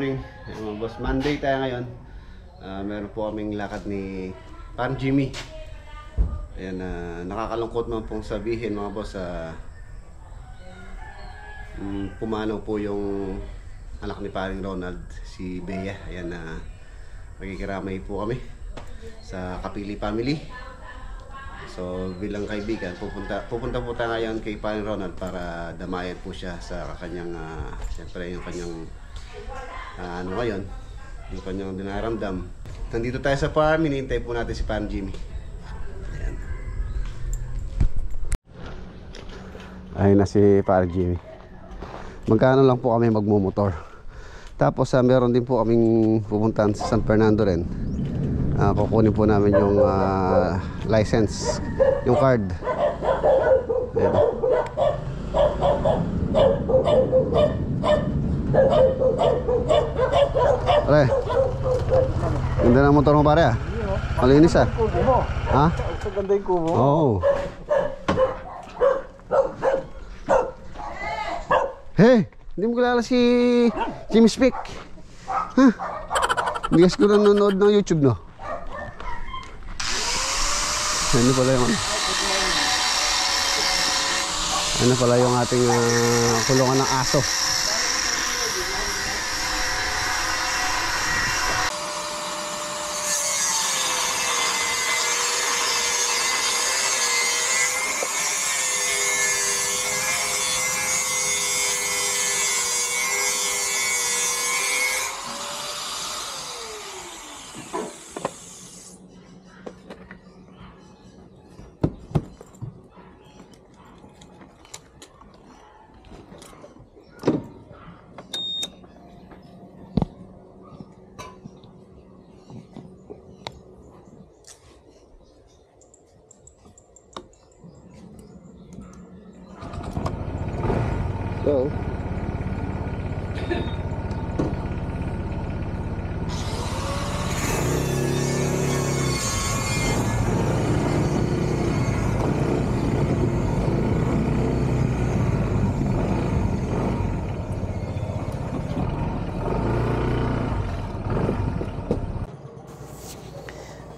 morning. Mga boss, Monday tayo ngayon. Meron po kaming lakad ni Pan Jimmy. Ayan, nakakalungkot man pong sabihin mga boss, pumanaw po yung anak ni paring Ronald, si Bea. Ayan, magkikiramay po kami sa Kapili family. So bilang kaibigan, pupunta po tayo ngayon kay paring Ronald para damayan po siya sa kanyang siyempre yung kanyang ano ngayon, yung kanyang dinaramdam. Nandito tayo sa farm, hinihintay po natin si Pan Jimmy. Ayan. Ayun na si Pan Jimmy. Magkano lang po kami magmumotor. Tapos meron din po kaming pupuntahan sa San Fernando rin. Kukunin po namin yung license, yung card. Ayan. Pare, ganda ng motor mo pare malinis Kubo mo. Ha? Sa ganda yung kubo. Oo. Hey, hindi mo kilala si Jimmy Speak? Huh? Hindi kasi ko nanonood ng YouTube, no? Ano pala yung ano pala yung ating kulungan ng aso. So,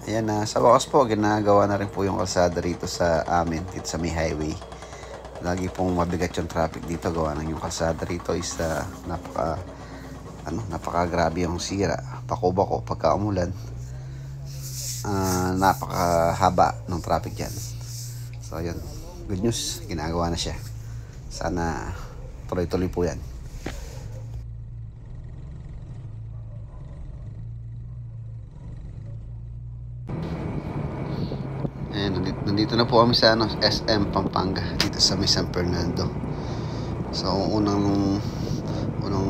ayan, sa wakas po ginagawa na rin po yung kalsada rito sa amin, dito sa may highway. Lagi pong mabigat yung traffic dito, gawa ng yung kalsada rito is napaka grabe yung sira, pako-bako pagka umulan. Napakahaba ng traffic dyan. So yun, good news, ginagawa na siya. Sana tuloy-tuloy po yan. Nandito na po kami sa SM Pampanga, dito sa may San Fernando. So unang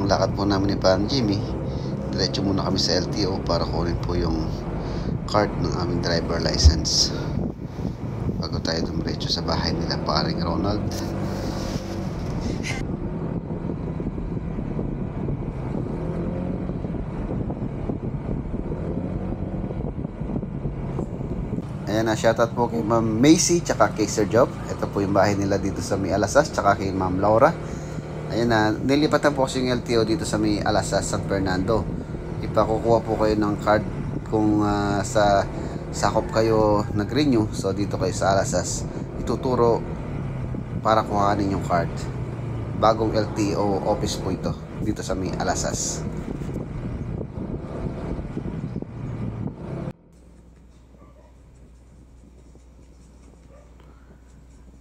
lakad po namin ni Pan Jimmy, diretso muna kami sa LTO para kunin po yung card ng aming driver license bago tayo dumiretso sa bahay nila paring Ronald. Ayan, shoutout po kay Ma'am Macy tsaka kay Sir Job. Ito po yung bahay nila dito sa may Alasas, tsaka kay Ma'am Laura. Ayan, nilipatan po kasi yung LTO dito sa may Alasas, San Fernando. Ipakukuha po kayo ng card kung sa sakop kayo nag-renew. So dito kayo sa Alasas, ituturo para kuhanin yung card. Bagong LTO office po ito dito sa may Alasas.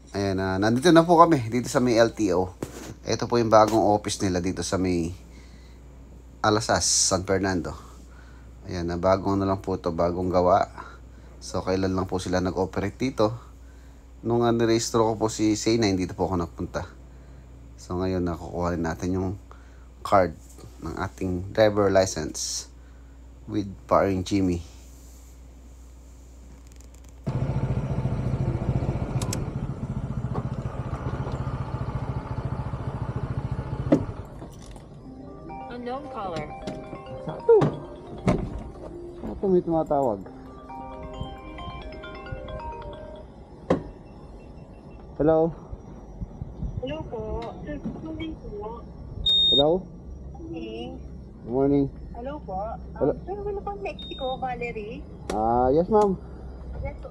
Ayan, nandito na po kami dito sa may LTO. Ito po yung bagong office nila dito sa may Alasas, San Fernando. Ayan, bagong na lang po ito, bagong gawa. So kailan lang po sila nag-operate dito. Nung nirehistro ko po si Sena, hindi po ako nagpunta. So ngayon nakukuha rin natin yung card ng ating driver license with paring Jimmy. Unknown caller. Sakto may tumatawag. Hello? Hello po. Sir, morning po. Hello? Okay. Good morning. Hello po. Hello. Sir, wala pang Mexico, Valerie. Yes ma'am. Yes po.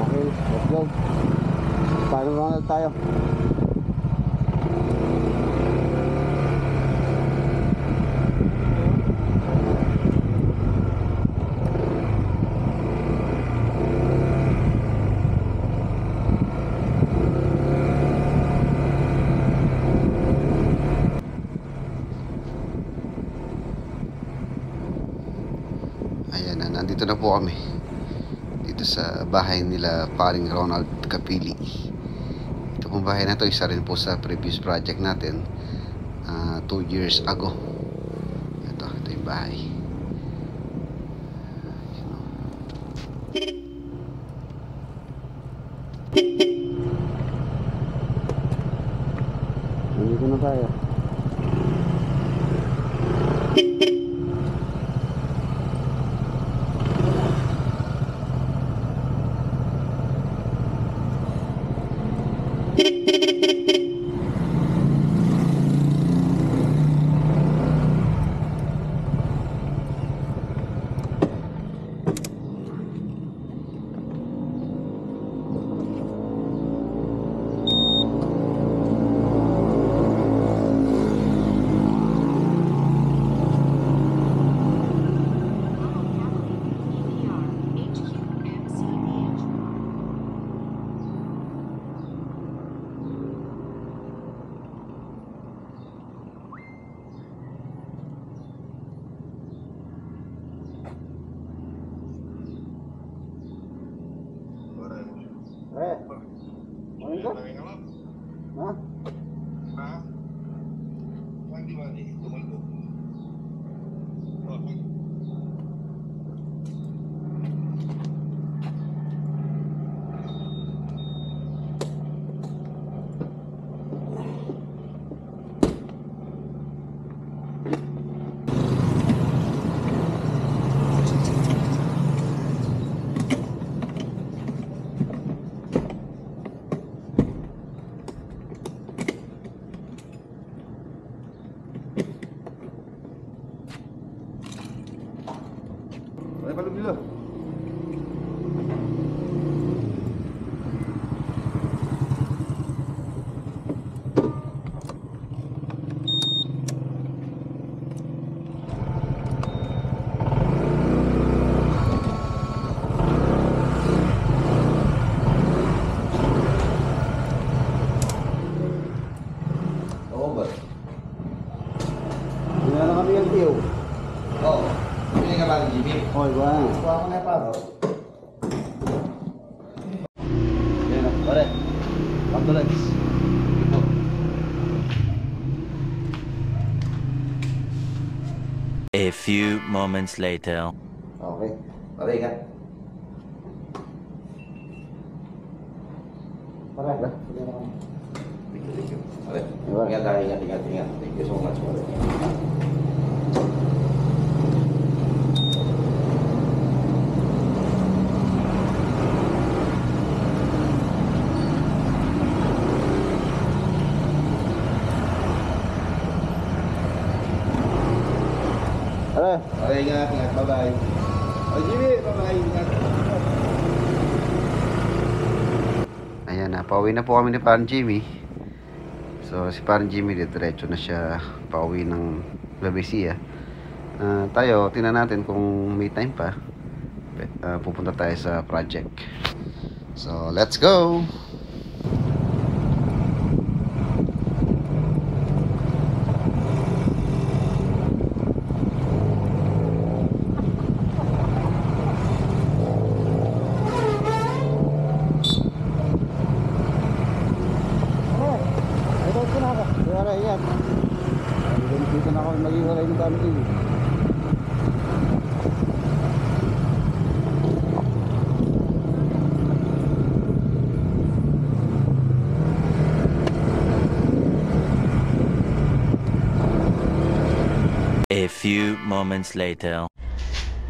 Okay, let's go. Paano Ronald tayo? Ayan na, nandito na po kami. Dito sa bahay nila paring Ronald Capili. Ito pong bahay na to, isa rin po sa previous project natin 2 years ago. Ito yung bahay. Nandito na tayo. Morning ka? Ha? Ay, palubilo. Oo ba? Hindi na kami yung tiyo. Oo. Pili ka ba ng GB? Hoy, buwan. Kuha ko na pa. Yan na, pare. Condolence. A few moments later. Okay. Pare ka. Pare. Thank you. Pare. Ingat tayo, ingat. Thank you so much, pare. Pare. Pare, ingat. Bye-bye. Oh, GB, bye-bye. Ingat. Ayan na, pauwi na po kami ni Parang Jimmy. So, si Parang Jimmy, diretso na siya pauwi ng Labesia. Tayo, tingnan natin kung may time pa. Pupunta tayo sa project. So, let's go! Dito na ako mag-iwalay ng family. A few moments later.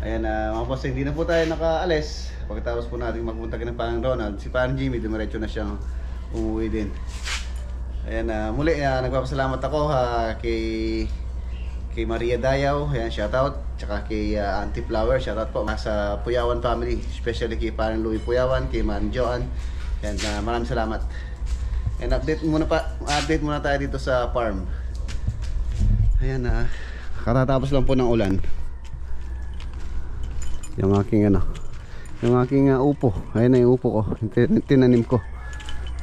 Ayan na, mga boss, hindi na po tayo nakaalis. Pagkatapos po natin magpunta ng Parang Ronald, si Parang Jimmy, dumiretso na siyang umuwi din. Ayan, muli nagpapasalamat ako kay Maria Dayaw, ayan, shoutout. Tsaka kay Auntie Flower, shoutout po sa Puyawan family, especially kay Parang Louie Puyawan, kay Ma'am Joan. Ayan, maraming salamat. And update muna tayo dito sa farm. Ayan, katatapos lang po ng ulan. Yung aking upo. Ayan na yung upo ko, tinanim ko.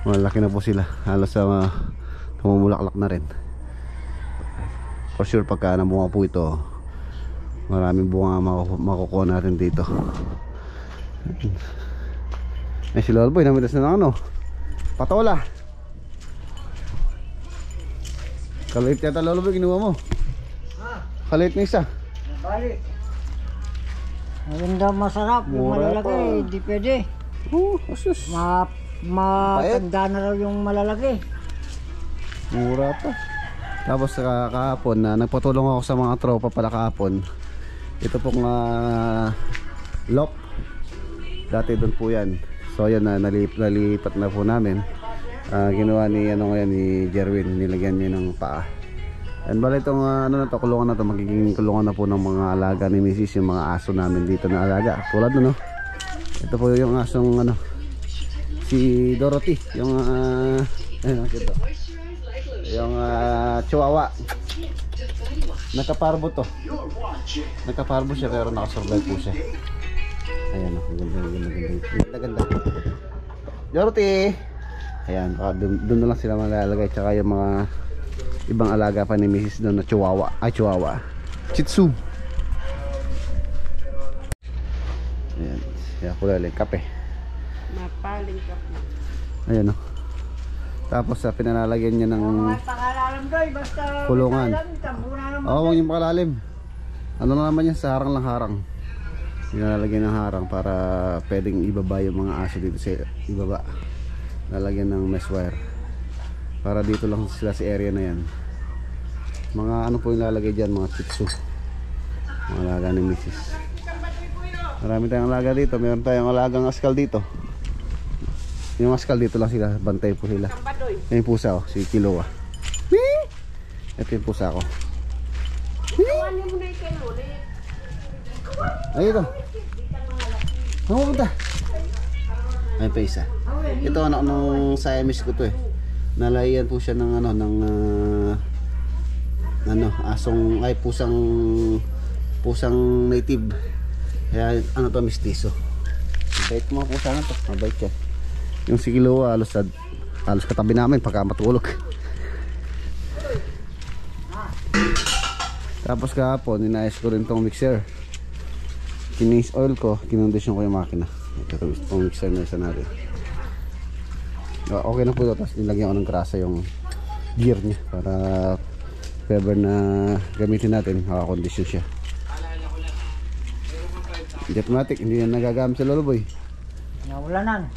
Malaki na po sila, halos tumumulaklak na rin. For sure pagka namunga po ito, maraming bunga makukuha natin dito. Ay, si Lolo Boy namitas na ng patola. Kalit yata, Lolo Boy, kinuha mo. Kalit na isa. Balik. Maganda, masarap. Yung Mura malalaki, pa. hindi pwede. Asus. Matanda na raw yung malalaki. Mura pa. Tapos kahapon nagpatulong ako sa mga tropa pala kahapon. Ito pong lop. Dati doon po yan. So yan nalipat na po namin. Ginawa ni ni Jerwin, nilagyan niya ng paa. And bala itong kulungan na to, magiging kulungan na po ng mga alaga ni Mrs. yung mga aso namin dito na alaga. Tulad no. Ito po yung asong si Dorothy, yung ito. Yung Chihuahua. Nakaparbo to. Nakaparbo siya pero nakasurvive po siya. Ayan, ganda. Dorothy. Ayan, doon na lang sila malalagay. Tsaka yung mga ibang alaga pa ni Mrs. doon na Chihuahua. Ay, Chihuahua. Shih Tzu. Ayan, kaya kulala yung kape. Mapaling ka po. Ayan o. Tapos pinalalagyan niya ng Pangalalam doy, basta kulungan. tambuna naman. Oo, huwag yung makalalim. Ano na naman yan, sa harang lang harang. Nilalagyan ng harang para pwedeng ibaba yung mga aso dito sa ibaba. Lalagyan ng mesh wire para dito lang sila sa area na yan. Mga ano po yung lalagay dyan, mga Shih Tzu, mga alaga ni Mrs. Marami tayong alaga dito. Meron tayong alagang askal dito. Yung askal dito lang sila, bantay po sila. Yan yung pusa si Kiloa. Ito yung pusa ko. Ay, ito. Ano punta? Ay, pa isa. Ito nung Siamese ko to Nalayan po siya ng pusang native. Kaya to, mistiso. Mabait mga pusa na to. Mabait siya. Yung si Kiloa halos katabi namin pagka matulog. Tapos kahapon inayos ko rin tong mixer. Kinis oil ko, kinondisyon ko yung makina. Ito itong mixer na isa natin. Okay na po ito. Tapos nilagyan ko ng grasa yung gear niya para if ever na gamitin natin, makakondisyon siya. Hindi automatic, hindi na nagagamit sa Lolo Boy. Nawalanan.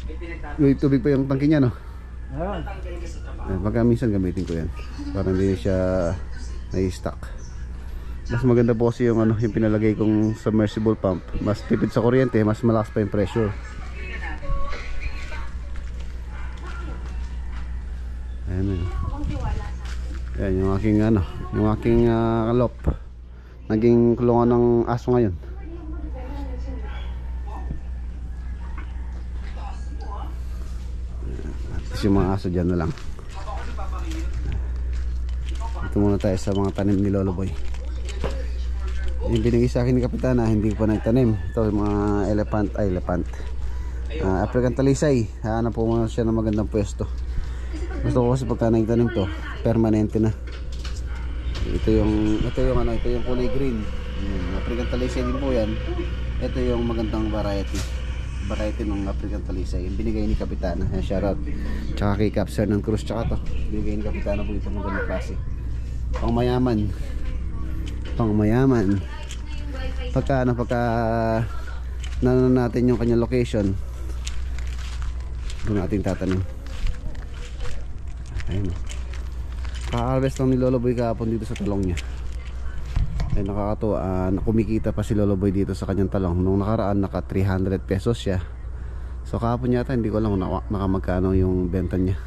May tubig pa yung tangke niya, no? Meron. Pagka minsan gamitin ko yan para hindi siya nai-stuck. Mas maganda po kasi yung yung pinalagay kong submersible pump. Mas tipid sa kuryente, mas malakas pa yung pressure. Ayan na. Ayan yung aking kalop. Naging kulungan ng aso ngayon. Yung mga aso dyan na lang. Ito muna tayo sa mga tanim ni Lolo Boy. Yung binigay sa akin ni Kapitana, hindi ko pa nagtanim. Ito yung mga elephant. African talisay. Hanap po muna siya ng magandang pwesto. Gusto ko kasi pagka nagtanim to, permanente na. Ito yung kulay green. African talisay din po yan. Ito yung magandang variety ng African talisay. Yung binigay ni Kapitana. Shoutout. Tsaka kay Capsar ng Cruz. Tsaka to, binigay ni Kapitana po ito magandang klase. Pang mayaman. Pagka nanan natin yung kanyang location, doon natin tatanim. Ayun. Ka-harvest lang ni Lolo Boy kahapon dito sa talong niya. Ay, nakakatuwa, kumikita pa si Lolo Boy dito sa kanyang talong. Nung nakaraan naka 300 pesos siya. So kahapon yata, hindi ko alam kung nakamagkano yung benta niya.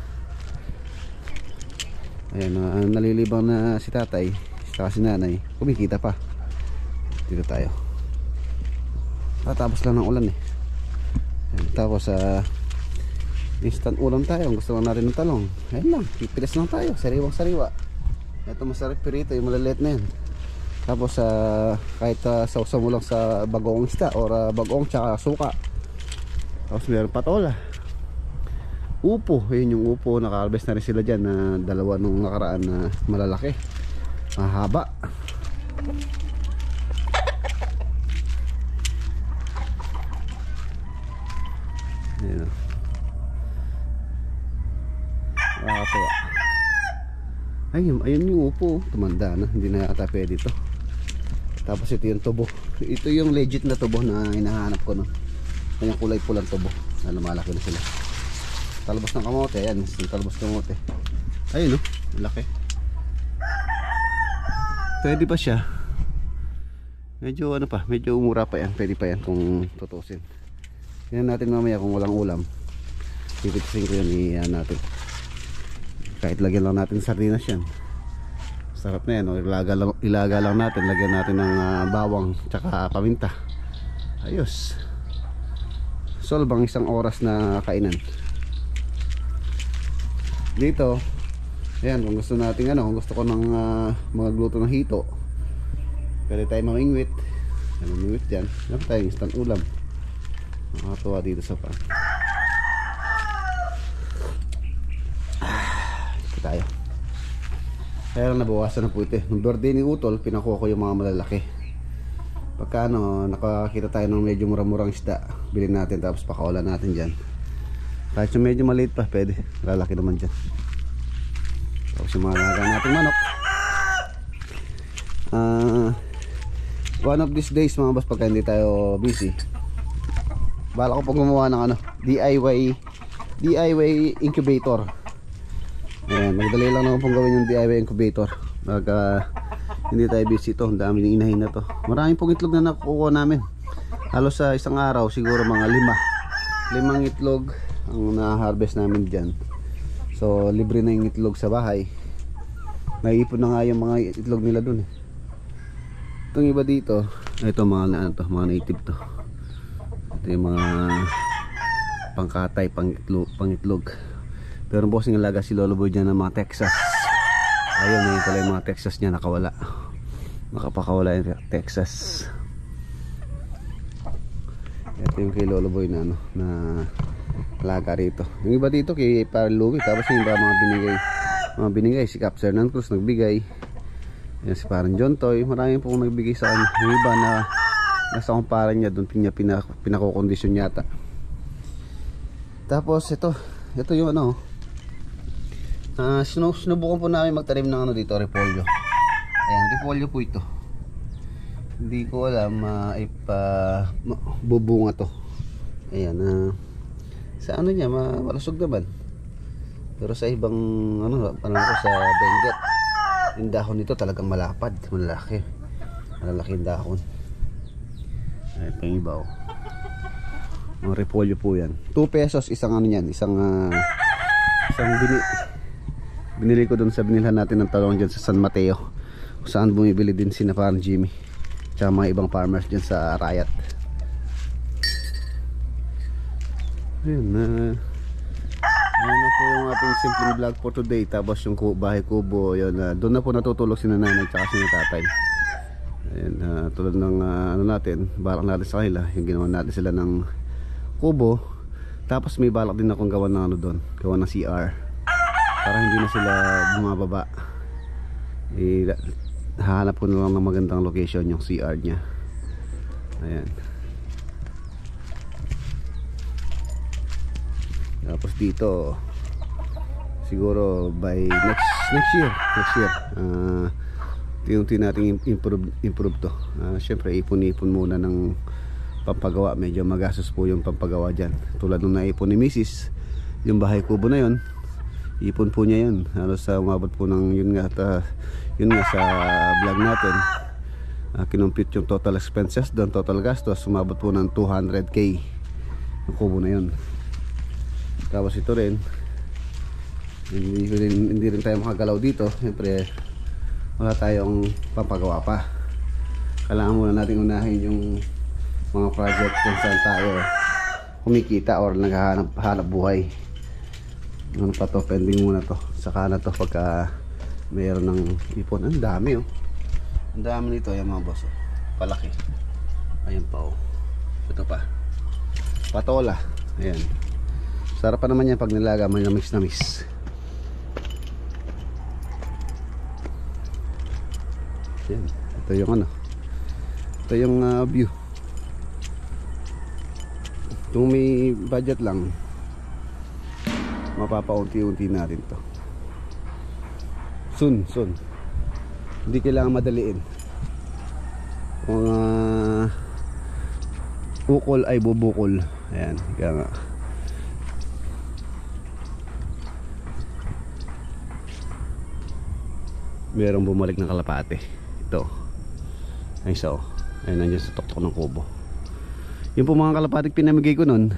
Ayan, nalilibang na si tatay, saka si nanay, kumikita pa. Dito tayo. Tapos lang ng ulan eh. Ayan, tapos instant ulam tayo. Gusto lang natin ng talong. Ayan lang, pipilas lang tayo, sariwang sariwa. Ito masarap pirito, yung malaliit na yan. Tapos kahit sausaw mo lang sa bagoong isda or bagoong tsaka suka. Tapos meron patola, upo. Yun yung upo, naka-harvest na rin sila dyan na dalawa nung nakaraan na malalaki, mahaba. Ayan o, nakakatawa. Ayun yung upo, tumanda na, hindi na yata pwede ito. Tapos ito yung tubo. Ito yung legit na tubo na hinahanap ko, no? Yung kulay pulang tubo na lumalaki na sila. Talbos ng kamote, ayan, talbos ng kamote. Ayun, no? Laki. Pwede pa siya. Medyo ano pa, medyo umura pa yan. Pwede pa yan kung tutusin. Tingnan natin mamaya kung walang ulam. Pipitisin ko yun, iyan natin. Kahit lagyan lang natin sardinas yan. Sarap na yan, no? Ilaga lang natin. Lagyan natin ng bawang tsaka paminta. Ayos. Solbang isang oras na kainan. Dito, ayan, kung gusto natin kung gusto ko ng magluto ng hito, pwede tayo mamingwit. Mamingwit dyan. Meron tayong instant ulam. Nakakatuwa dito sa pan. Ito tayo. Kaya lang nabawasan na po ito. Nung birthday ni Utol, pinakuha ko yung mga malalaki. Pagka nakakita tayo ng medyo murang-murang isda, bilhin natin tapos pakawalan natin dyan. Kahit yung medyo maliit pa, pwede. Lalaki naman dyan. Tapos yung mga laga natin manok. One of these days mga boss, pagka hindi tayo busy, bala ko pag gumawa ng DIY incubator. Ayan, magdali lang naman pong gawin yung DIY incubator. Hindi tayo busy ito. Ang dami ng inahin na to. Maraming pong itlog na nakukuha namin. Halos sa isang araw siguro mga 5 itlog ang na-harvest namin dyan. So libre na yung itlog sa bahay. Naiipon na nga yung mga itlog nila dun eh. Itong iba dito, ito mga native to. Ito yung mga pangkatay, pangitlog. Pero bossing alaga si Lolo Boy dyan ng mga Texas. Ayun, ngayon pala yung mga Texas niya nakawala. Nakapakawala yung Texas. Ito yung kay Lolo Boy na alaga rito. Yung iba dito kay Parang Louie. Tapos yung iba mga binigay si Cap Hernan Cruz nagbigay. Yan si Parang John Toy. Maraming pong nagbigay sa kanya. Yung iba na nasa kumpara niya doon niya pinakokondisyon yata. Tapos ito yung sinubukan po namin magtanim ng dito, repolyo. Ayan, repolyo po ito. Hindi ko alam bubunga to. Ayan, sa niya malusog naman. Pero sa ibang sa Benguet, yung dahon nito talagang malapad, malalaki yung dahon. Ayan pa yung iba mga repolyo po yan. 2 pesos isang binili ko dun sa binilhan natin ng talong dyan sa San Mateo, kung saan bumibili din si na parang Jimmy tsaka mga ibang farmers dyan sa Arayat. Ayun na po yung ating simple vlog for today. Tapos yung bahay kubo, yun, doon na po natutulog si nanay tsaka si tatay. Ayun, tulad ng natin, balak natin sa kanila, yung ginawa natin sila ng kubo. Tapos may balak din akong gawa ng doon, gawa ng CR para hindi na sila bumababa. Hahanap ko na lang ng magandang location yung CR nya. Ayan. Tapos dito siguro by next year tinunti natin improve to. Syempre ipon muna ng pampagawa. Medyo magastos po yung pampagawa dyan. Tulad nung naipon ni Mrs. yung bahay kubo na yun, ipon po niya yun. Halos umabot po ng yun nga sa vlog natin, kinumpute yung total expenses doon, total gastos, umabot po ng 200k yung kubo na yun. Tapos ito rin Hindi rin tayo makagalaw dito. Siyempre, wala tayong pampagawa pa. Kailangan muna natin unahin yung mga project kung saan tayo kumikita or naghahanap buhay. Ano pa to, pending muna to. Saka na to pagka mayroon ng ipon. Ang dami oh. Ang dami nito, ayan mga boss oh. Palaki. Ayan pa oh. Ito pa. Patola. Ayan. Sarap pa naman yan pag nilaga, may namis. Ayan. Ito yung ano. Ito yung view. Kung may budget lang, mapapaunti-unti natin to. Soon. Hindi kailangan madaliin. Kung ukol ay bubukol. Ayan, kaya nga. Merong bumalik ng kalapate. Ito. Ay so. Ayun, nandiyan sa tuktok ng kubo. Yung po mga kalapatik pinamigay ko nun,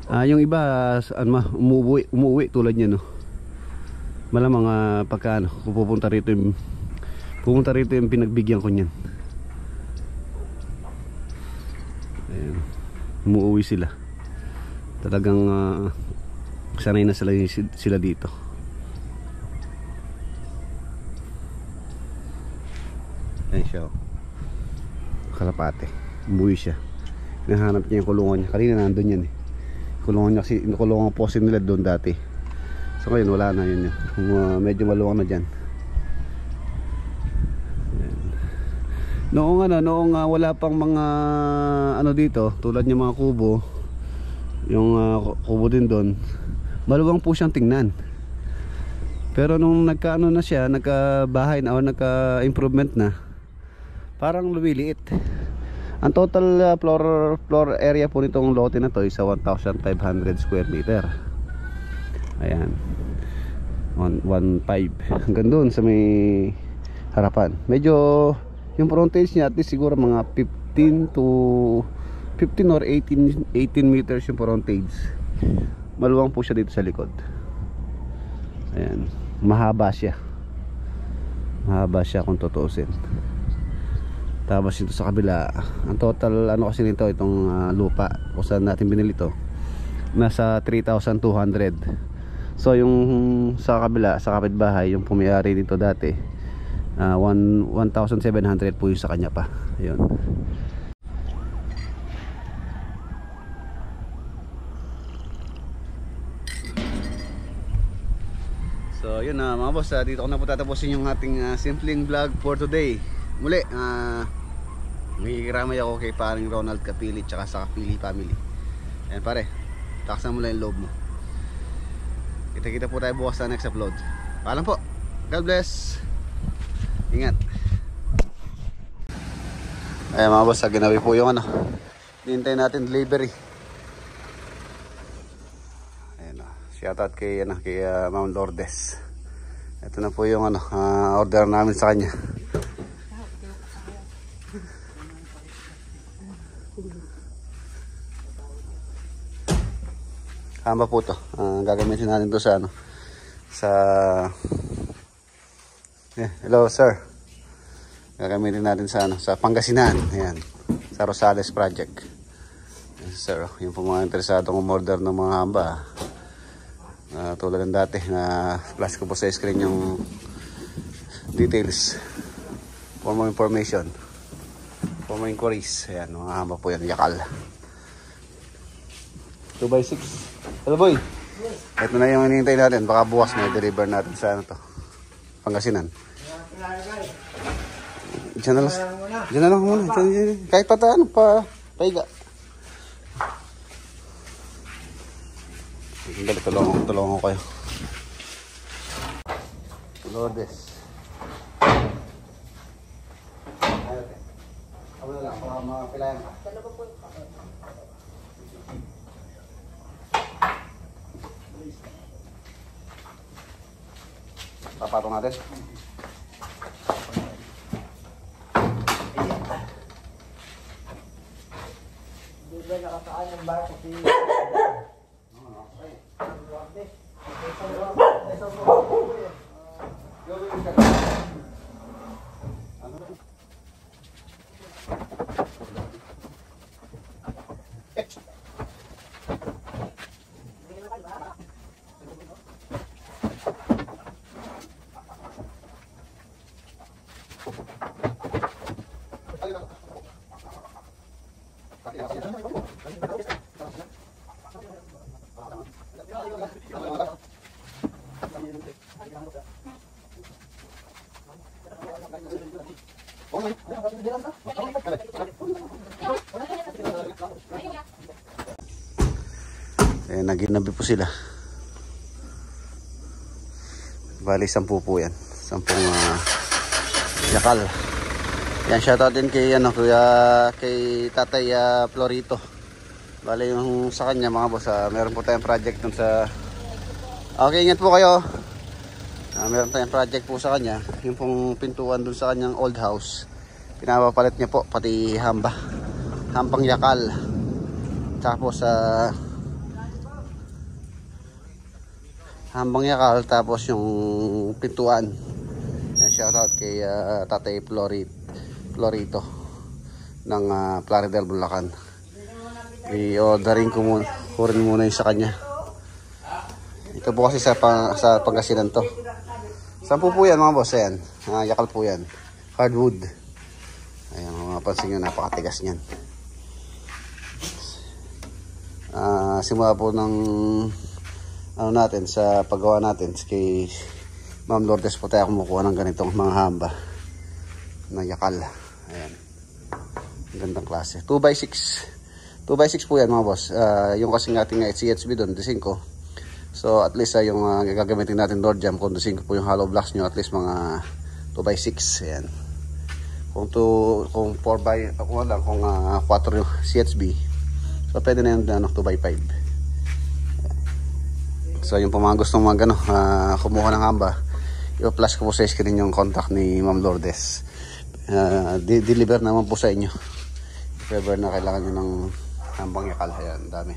yung iba umuwi tulad niya no. Malamang pagka ano, pupunta rito yung pinagbigyan ko niyan. Ayan. Umuwi sila. Talagang sanay na sila dito. Ayan siya oh. Kalapate. Umuwi siya. Nahanap niya yung kulungan niya. Kanina nandun yan eh. Kulungan niya kasi, kulungan po nila doon dati. So ngayon wala na yun. Medyo maluwang na dyan. Noong wala pang mga ano dito, tulad yung mga kubo, yung kubo din doon, maluwang po siyang tingnan. Pero nung nagkaano na siya, nagkabahay na o nagka-improvement na, parang lumiliit. Ang total floor area po nitong lote na to is 1,500 square meter. Ayan. 1.5 hanggang doon sa may harapan. Medyo yung frontage niya at least siguro mga 15 or 18 meters yung frontage. Maluwang po siya dito sa likod. Ayan. Mahaba siya kung tutuusin. Tapos ito sa kabila, ang total ano kasi nito, itong lupa kung saan natin binili to, nasa 3,200. So yung sa kabila, sa kapitbahay, yung pumayari dito dati, 1,700 po yung sa kanya pa. Ayun. So yun mga boss, dito ko na po tatapusin yung ating simpleng vlog for today. Muli, nakikiramay ako kay paring Ronald Kapili tsaka sa Kapili family. Ayan pare, taksan mo lang yung loob mo. Kita-kita po tayo bukas sa next upload. Paalam po, God bless. Ingat. Ayan mga boss, ginawi po yung ano, hintay natin delivery. Ayan o, shoutout kay Ma'am Lourdes. Ito na po yung ano, order namin sa kanya. Hamba po to. Gagamitin natin to sa ano, hello sir. Gagamitin natin sa ano, sa Pangasinan. Ayan. Sa Rosales project. Yes, sir, yung po mga interesadong umorder ng mga hamba. Tulad ng dati na flash ko po sa screen yung details for more information, for more inquiries. Ayan, mga hamba po yan, yakal 2x6. Hello boy. Ito na yung hinihintay natin. Baka bukas may deliver natin sa ano to, Pangasinan. Diyan na lang muna. Diyan. Kahit pa ano pa paiga. Dali, tulungan ko kayo. Lourdes. Ako na lang, para makapilayan ka. Papatong natin. Hindi ba nakataan yung barko si... Naginabi po sila. Bali 10 po yan. 10 yakal. Yan, shoutout din kay kay Tatay Florito. Bali yung sa kanya mga boss, meron po tayong project dun sa... Okay, ingat po kayo. Meron tayong project po sa kanya. Yung pong pintuan dun sa kanyang old house, pinapapalit niya po pati hampang yakal. Tapos hambang yakal, tapos yung pintuan. Yan, shoutout kay Tatay Florito ng Plaridel, Bulacan. I-ordering ko rin muna yung sa kanya. Ito po kasi sa Pangasinan to. 10 po yan mga boss. Ayan, yakal po yan, hardwood. Ayan, mapapansin nyo, napakatigas nyan. Simula po ng natin sa paggawa natin kay Ma'am Lourdes po tayo kumukuha ng ganitong mga hamba na yakal. Ayan, gandang klase, 2x6 po yan mga boss. Yung kasing ating CHB doon, 5. So at least yung gagamitin natin door jam, kung 5 po yung hollow blocks nyo, at least mga 2x6. Ayan, kung 4x, kung 4 yung CHB, so pwede na yung 2x5. So yung po mga gustong kumuha ng hamba, i-flash ko po sa screen yung contact ni Ma'am Lourdes. Deliver naman po sa inyo if ever na kailangan nyo ng hambang yakal. Ayan, dami.